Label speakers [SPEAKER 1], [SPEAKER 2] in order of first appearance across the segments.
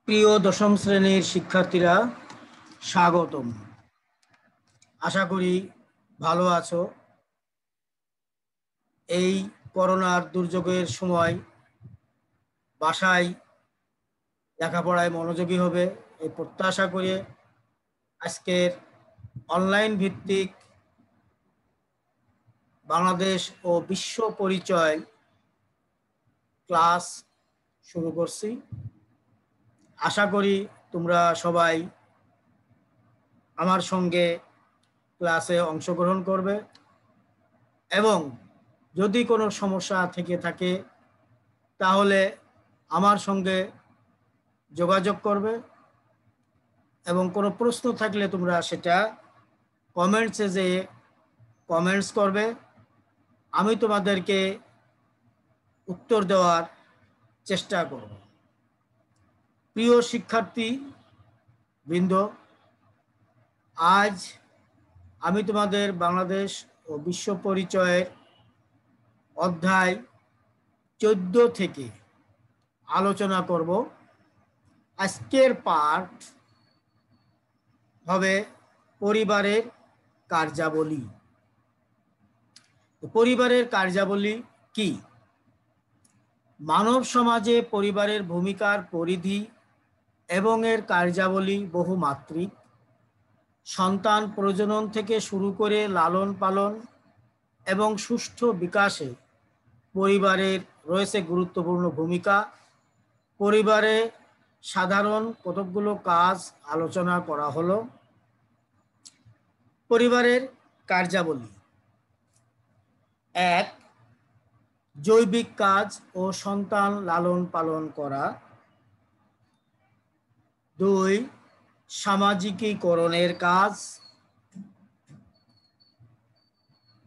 [SPEAKER 1] প্রিয় দশম শ্রেণীর শিক্ষার্থীরা, স্বাগতম। আশা করি ভালো আছো। এই করোনার দুর্যোগের সময় বাসায় লেখাপড়ায় মনোযোগী হবে এই প্রত্যাশা করে আজকের অনলাইন ভিত্তিক বাংলাদেশ ও বিশ্ব পরিচয় ক্লাস শুরু করছি। আশা করি তোমরা সবাই আমার সঙ্গে ক্লাসে অংশগ্রহণ করবে এবং যদি কোনো সমস্যা থেকে থাকে তাহলে আমার সঙ্গে যোগাযোগ করবে এবং কোনো প্রশ্ন থাকলে তোমরা সেটা কমেন্টসে যেয়ে কমেন্টস করবে। আমি তোমাদেরকে উত্তর দেওয়ার চেষ্টা করব। প্রিয় শিক্ষার্থী বৃন্দ, আজ আমি তোমাদের বাংলাদেশ ও বিশ্ব পরিচয়ের অধ্যায় 14 থেকে আলোচনা করব। আজকের পাঠ হবে পরিবারের কার্যাবলী। পরিবারের কার্যাবলী কি? মানব সমাজে পরিবারের ভূমিকার পরিধি এবং এর কার্যাবলী বহুমাত্রিক। সন্তান প্রজনন থেকে শুরু করে লালন পালন এবং সুষ্ঠু বিকাশে পরিবারের রয়েছে গুরুত্বপূর্ণ ভূমিকা। পরিবারে সাধারণ কতকগুলো কাজ আলোচনা করা হলো। পরিবারের কার্যাবলী: 1. জৈবিক কাজ ও সন্তান লালন পালন করা। 2. সামাজিকীকরণের কাজ।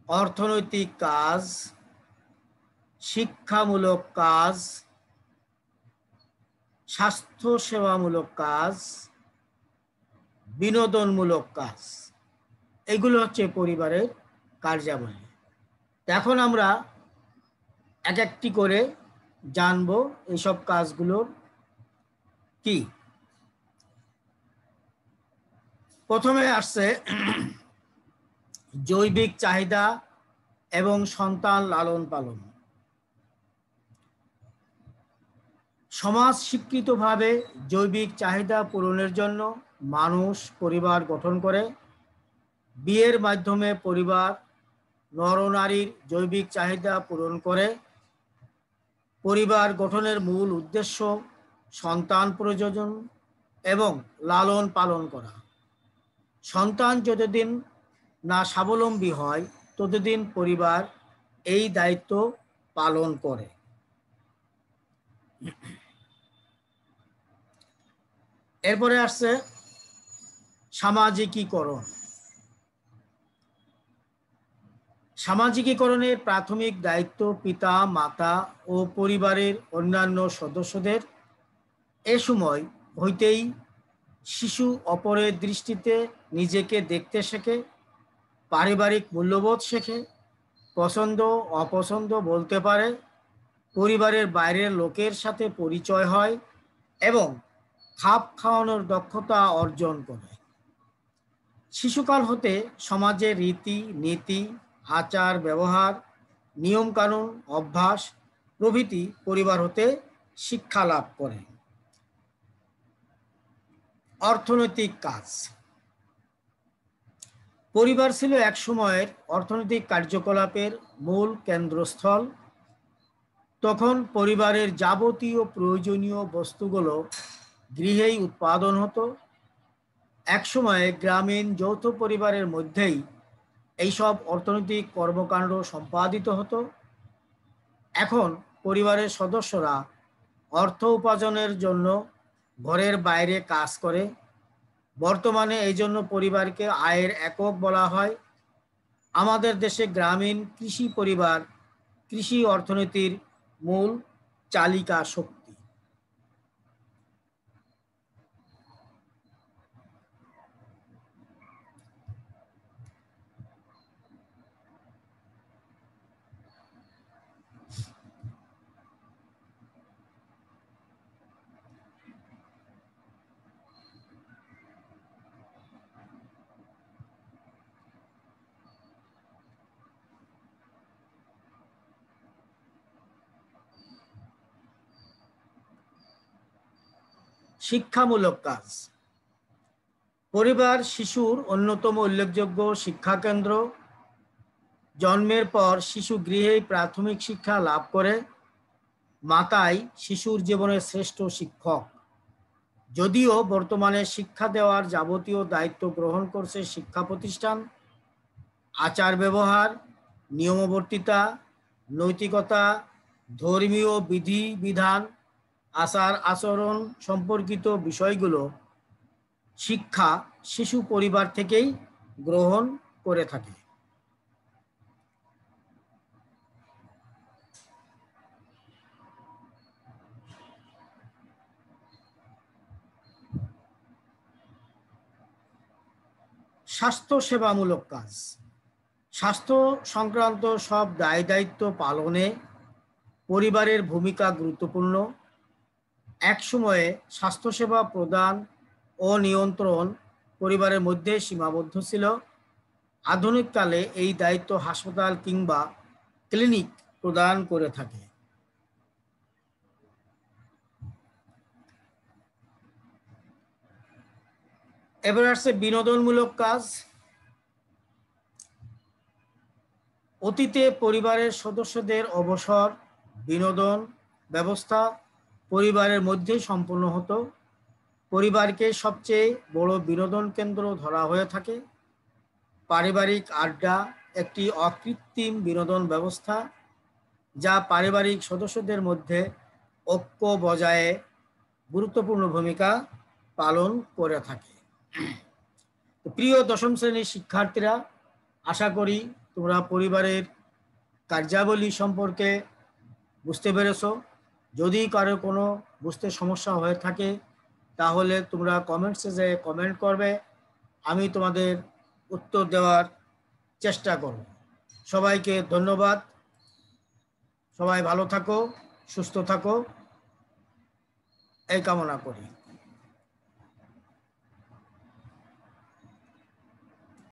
[SPEAKER 1] অর্থনৈতিক কাজ, শিক্ষামূলক কাজ, স্বাস্থ্যসেবামূলক কাজ, বিনোদনমূলক কাজ। এগুলো হচ্ছে পরিবারের কার্যাবলী। এখন আমরা এক একটি করে জানবো এইসব কাজগুলোর কি। প্রথমে আসছে জৈবিক চাহিদা এবং সন্তান লালন পালন। সমাজ স্বীকৃতভাবে জৈবিক চাহিদা পূরণের জন্য মানুষ পরিবার গঠন করে। বিয়ের মাধ্যমে পরিবার নরনারীর জৈবিক চাহিদা পূরণ করে। পরিবার গঠনের মূল উদ্দেশ্য সন্তান প্রজনন এবং লালন পালন করা। সন্তান যতদিন না স্বাবলম্বী হয় ততদিন পরিবার এই দায়িত্ব পালন করে। এরপরে আসছে সামাজিকীকরণ। সামাজিকীকরণের প্রাথমিক দায়িত্ব পিতা মাতা ও পরিবারের অন্যান্য সদস্যদের। এ সময় হইতেই শিশু অপরের দৃষ্টিতে নিজেকে দেখতে শেখে, পারিবারিক মূল্যবোধ শেখে, পছন্দ অপছন্দ বলতে পারে, পরিবারের বাইরের লোকের সাথে পরিচয় হয় এবং খাপ খাওয়ানোর দক্ষতা অর্জন করে। শিশুকাল হতে সমাজের রীতি নীতি, আচার ব্যবহার, নিয়মকানুন, অভ্যাস প্রভৃতি পরিবার হতে শিক্ষা লাভ করে। অর্থনৈতিক কাজ। পরিবার ছিল এক সময়ের অর্থনৈতিক কার্যকলাপের মূল কেন্দ্রস্থল। তখন পরিবারের যাবতীয় প্রয়োজনীয় বস্তুগুলো গৃহেই উৎপাদন হতো। এক সময়ে গ্রামীণ যৌথ পরিবারের মধ্যেই এইসব অর্থনৈতিক কর্মকাণ্ড সম্পাদিত হতো। এখন পরিবারের সদস্যরা অর্থ উপার্জনের জন্য ঘরের বাইরে কাজ করে। বর্তমানে এই জন্য পরিবারকে আয়ের একক বলা হয়। আমাদের দেশে গ্রামীণ কৃষি পরিবার কৃষি অর্থনীতির মূল চালিকা শক্তি। শিক্ষামূলক কাজ। পরিবার শিশুর অন্যতম উল্লেখযোগ্য শিক্ষা কেন্দ্র। জন্মের পর শিশু গৃহেই প্রাথমিক শিক্ষা লাভ করে। মাতাই শিশুর জীবনের শ্রেষ্ঠ শিক্ষক। যদিও বর্তমানে শিক্ষা দেওয়ার যাবতীয় দায়িত্ব গ্রহণ করছে শিক্ষা প্রতিষ্ঠান, আচার ব্যবহার, নিয়মবর্তিতা, নৈতিকতা, ধর্মীয় বিধি বিধান, আচার আচরণ সম্পর্কিত বিষয়গুলো শিক্ষা শিশু পরিবার থেকেই গ্রহণ করে থাকে। স্বাস্থ্যসেবামূলক কাজ। স্বাস্থ্য সংক্রান্ত সব দায় দায়িত্ব পালনে পরিবারের ভূমিকা গুরুত্বপূর্ণ। এক সময়ে স্বাস্থ্যসেবা প্রদান ও নিয়ন্ত্রণ পরিবারের মধ্যে সীমাবদ্ধ ছিল। আধুনিককালে এই দায়িত্ব হাসপাতাল কিংবা ক্লিনিক প্রদান করে থাকে। এবার আসছে বিনোদনমূলক কাজ। অতীতে পরিবারের সদস্যদের অবসর বিনোদন ব্যবস্থা পরিবারের মধ্যেই সম্পন্ন হতো। পরিবারকে সবচেয়ে বড় বিনোদন কেন্দ্র ধরা হয়ে থাকে। পারিবারিক আড্ডা একটি অকৃত্রিম বিনোদন ব্যবস্থা যা পারিবারিক সদস্যদের মধ্যে ঐক্য বজায়ে গুরুত্বপূর্ণ ভূমিকা পালন করে থাকে। প্রিয় দশম শ্রেণীর শিক্ষার্থীরা, আশা করি তোমরা পরিবারের কার্যাবলী সম্পর্কে বুঝতে পেরেছো। যদি কারো কোনো বুঝতে সমস্যা হয়ে থাকে তাহলে তোমরা কমেন্টসে যে কমেন্ট করবে, আমি তোমাদের উত্তর দেওয়ার চেষ্টা করব। সবাইকে ধন্যবাদ। সবাই ভালো থাকো, সুস্থ থাকো, এই কামনা করি।